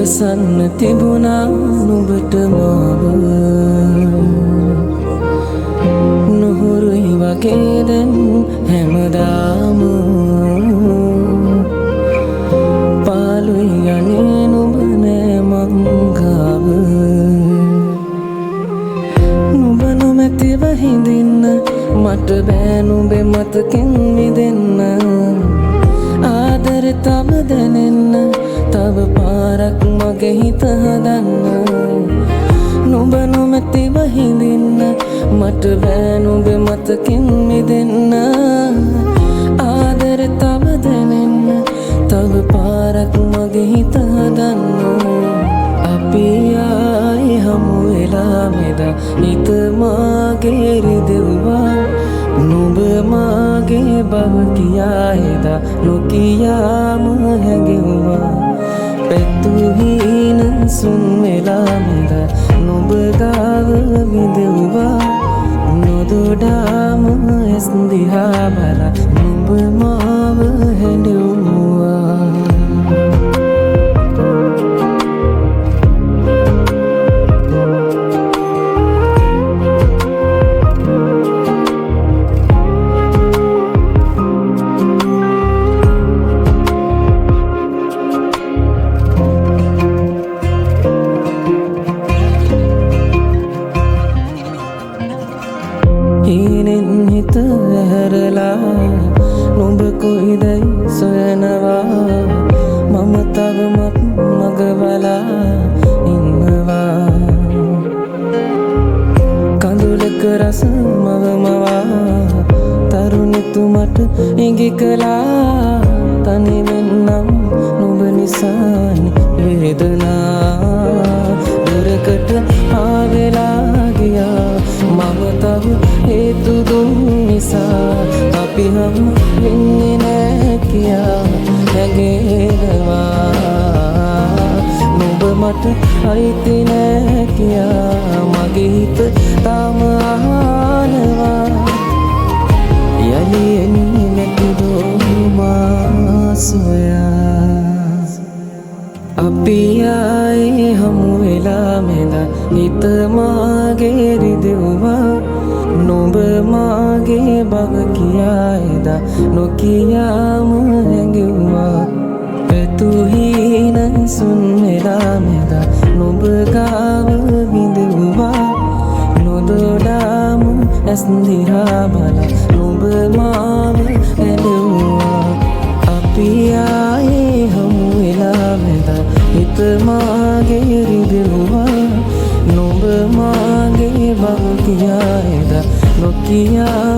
ඉවසන්න තිබුණා නුඹට මාව නුහුරුයි වගේ දැන් හැමදාම පාළුයි යන්නේ නුඹ නෑ මං ගාව නුඹ නොමැතිව හිඳින්න මට බෑ නුඹේ මතකින් මිදෙන්න ආදරේ තව දැනෙන්න තව පාරක් මගේ හිත හදන්න නුඹ නොමැතිව හිඳින්න මට බෑ නුඹේ මතකින් මිදෙන්න ආදරේ තව දැනෙන්න තව පාරක් මගේ හිත හදන්න අපි ආයි හමු වෙලා මෙදා හිත මාගේ රිදෙව්වා නුඹ මාගේ බව කියා එදා නොකියාම හැඟෙව්වා පැතුහීන සුන් වෙලා මෙදා නුඹ ගාව විඳෙව්වා නොදොඩාම ඇස් දිහා බලා නුඹ මාව හැඬෙව්වා හීනෙන් හිත ඇහැරලා නුඹ කොයිදයි සොයනවා මම තවමත් මගවලා ඉන්නවා කඳුලක රස මවමවා තරුණිතුමට ඉඟි කළා තනි වෙන්නම් නුඹ නිසානි වේදනා දුරකට ආවෙලා ගියා මම තව හේතු දුන් නිසා අපි හම් වෙන්නේ නෑ කියා නැගෙනවා නුඹ මට අයිති නෑ කියා මගේ හිත තාම අහනවා යලි එන්නේ නැතිදෝ මා සොයා අපි ආයේ හමු වෙලා මෙදා හිත මාගේ රිදෙව්වා නුඹ මාගේ බව කියා එදා නොකියාම හැඟෙව්වා පැතුහීන සුන් වෙලා මෙදා නුඹ ගාව විඳෙව්වා නොදොඩාම ඇස් දිහා බලා නුඹ මාව හැඬෙව්වා අපි ආයේ හමු වෙලා මෙදා හිත මාගේ රිදෙව්වා නුඹ මාගේ බව කියා එදා නොකියා